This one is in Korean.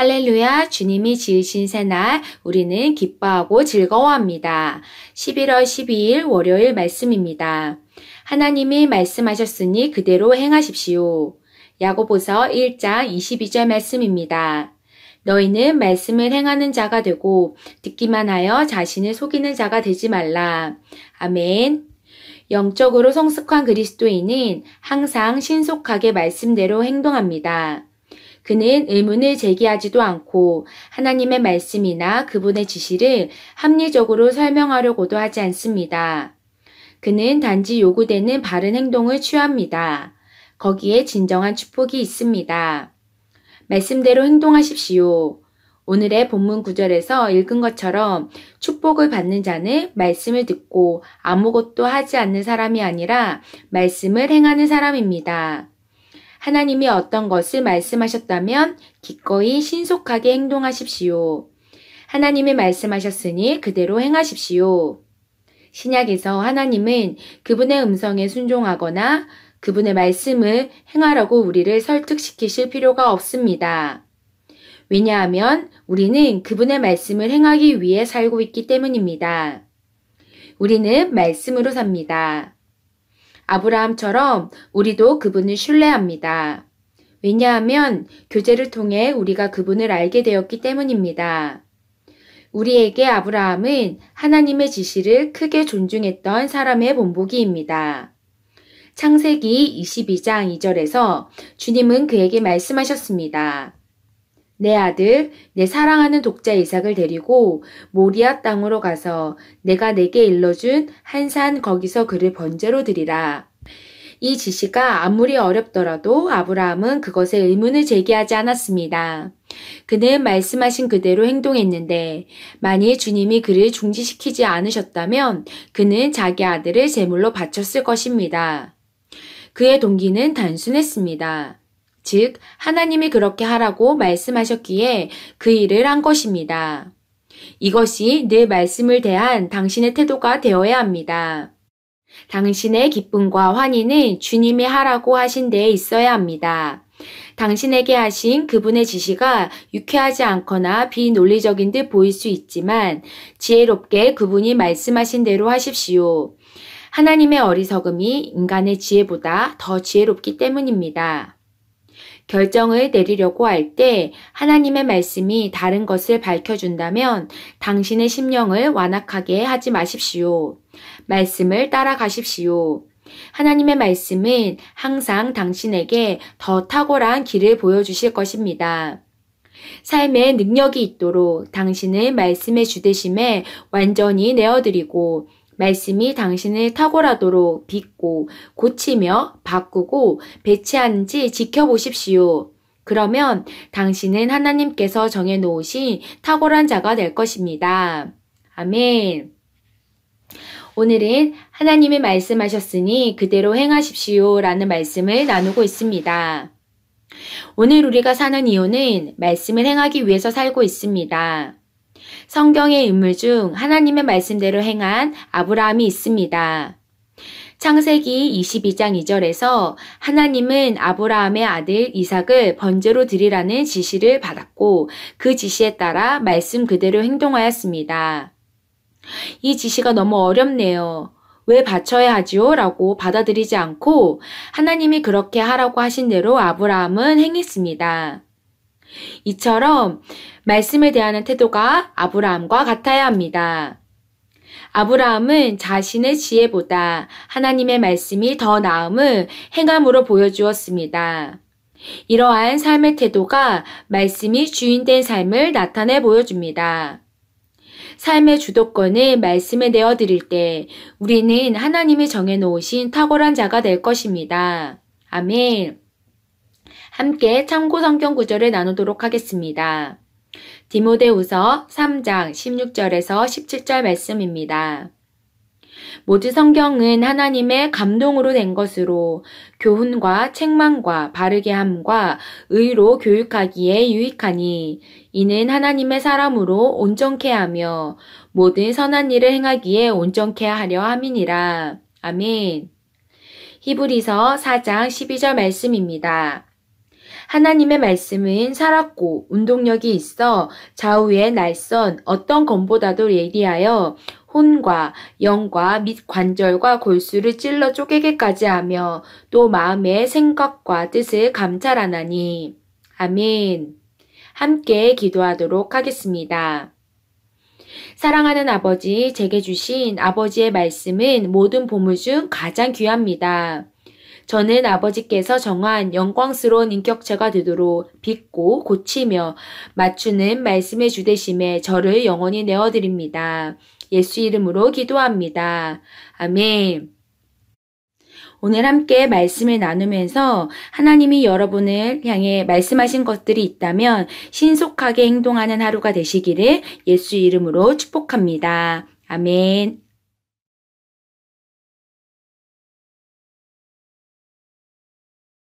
할렐루야, 주님이 지으신 새날 우리는 기뻐하고 즐거워합니다. 11월 12일 월요일 말씀입니다. 하나님이 말씀하셨으니 그대로 행하십시오. 야고보서 1장 22절 말씀입니다. 너희는 말씀을 행하는 자가 되고 듣기만 하여 자신을 속이는 자가 되지 말라. 아멘. 영적으로 성숙한 그리스도인은 항상 신속하게 말씀대로 행동합니다. 그는 의문을 제기하지도 않고 하나님의 말씀이나 그분의 지시를 합리적으로 설명하려고도 하지 않습니다. 그는 단지 요구되는 바른 행동을 취합니다. 거기에 진정한 축복이 있습니다. 말씀대로 행동하십시오. 오늘의 본문 구절에서 읽은 것처럼 축복을 받는 자는 말씀을 듣고 아무것도 하지 않는 사람이 아니라 말씀을 행하는 사람입니다. 하나님이 어떤 것을 말씀하셨다면 기꺼이 신속하게 행동하십시오. 하나님이 말씀하셨으니 그대로 행하십시오. 신약에서 하나님은 그분의 음성에 순종하거나 그분의 말씀을 행하라고 우리를 설득시키실 필요가 없습니다. 왜냐하면 우리는 그분의 말씀을 행하기 위해 살고 있기 때문입니다. 우리는 말씀으로 삽니다. 아브라함처럼 우리도 그분을 신뢰합니다. 왜냐하면 교제를 통해 우리가 그분을 알게 되었기 때문입니다. 우리에게 아브라함은 하나님의 지시를 크게 존중했던 사람의 본보기입니다. 창세기 22장 2절에서 주님은 그에게 말씀하셨습니다. 내 아들, 내 사랑하는 독자 이삭을 데리고 모리아 땅으로 가서 내가 내게 일러준 한 산 거기서 그를 번제로 드리라. 이 지시가 아무리 어렵더라도 아브라함은 그것에 의문을 제기하지 않았습니다. 그는 말씀하신 그대로 행동했는데 만일 주님이 그를 중지시키지 않으셨다면 그는 자기 아들을 제물로 바쳤을 것입니다. 그의 동기는 단순했습니다. 즉, 하나님이 그렇게 하라고 말씀하셨기에 그 일을 한 것입니다. 이것이 늘 말씀을 대한 당신의 태도가 되어야 합니다. 당신의 기쁨과 환희는 주님이 하라고 하신 데에 있어야 합니다. 당신에게 하신 그분의 지시가 유쾌하지 않거나 비논리적인 듯 보일 수 있지만 지혜롭게 그분이 말씀하신 대로 하십시오. 하나님의 어리석음이 인간의 지혜보다 더 지혜롭기 때문입니다. 결정을 내리려고 할 때 하나님의 말씀이 다른 것을 밝혀준다면 당신의 심령을 완악하게 하지 마십시오. 말씀을 따라가십시오. 하나님의 말씀은 항상 당신에게 더 탁월한 길을 보여주실 것입니다. 삶에 능력이 있도록 당신을 말씀의 주되심에 완전히 내어드리고 말씀이 당신을 탁월하도록 빚고 고치며 바꾸고 배치하는지 지켜보십시오. 그러면 당신은 하나님께서 정해놓으신 탁월한 자가 될 것입니다. 아멘. 오늘은 하나님이 말씀하셨으니 그대로 행하십시오 라는 말씀을 나누고 있습니다. 오늘 우리가 사는 이유는 말씀을 행하기 위해서 살고 있습니다. 성경의 인물 중 하나님의 말씀대로 행한 아브라함이 있습니다. 창세기 22장 2절에서 하나님은 아브라함의 아들 이삭을 번제로 드리라는 지시를 받았고 그 지시에 따라 말씀 그대로 행동하였습니다. 이 지시가 너무 어렵네요. 왜 바쳐야 하지요? 라고 받아들이지 않고 하나님이 그렇게 하라고 하신 대로 아브라함은 행했습니다. 이처럼 말씀에 대한 태도가 아브라함과 같아야 합니다. 아브라함은 자신의 지혜보다 하나님의 말씀이 더 나음을 행함으로 보여주었습니다. 이러한 삶의 태도가 말씀이 주인된 삶을 나타내 보여줍니다. 삶의 주도권을 말씀에 내어드릴 때 우리는 하나님이 정해놓으신 탁월한 자가 될 것입니다. 아멘. 함께 참고 성경 구절을 나누도록 하겠습니다. 디모데후서 3장 16절에서 17절 말씀입니다. 모두 성경은 하나님의 감동으로 된 것으로 교훈과 책망과 바르게 함과 의로 교육하기에 유익하니 이는 하나님의 사람으로 온전케 하며 모든 선한 일을 행하기에 온전케 하려 함이니라. 아멘. 히브리서 4장 12절 말씀입니다. 하나님의 말씀은 살았고 운동력이 있어 좌우의 날선 어떤 검보다도 예리하여 혼과 영과 및 관절과 골수를 찔러 쪼개게까지 하며 또 마음의 생각과 뜻을 감찰하나니. 아멘. 함께 기도하도록 하겠습니다. 사랑하는 아버지, 제게 주신 아버지의 말씀은 모든 보물 중 가장 귀합니다. 저는 아버지께서 정한 영광스러운 인격체가 되도록 빚고 고치며 맞추는 말씀의 주되심에 저를 영원히 내어드립니다. 예수 이름으로 기도합니다. 아멘. 오늘 함께 말씀을 나누면서 하나님이 여러분을 향해 말씀하신 것들이 있다면 신속하게 행동하는 하루가 되시기를 예수 이름으로 축복합니다. 아멘.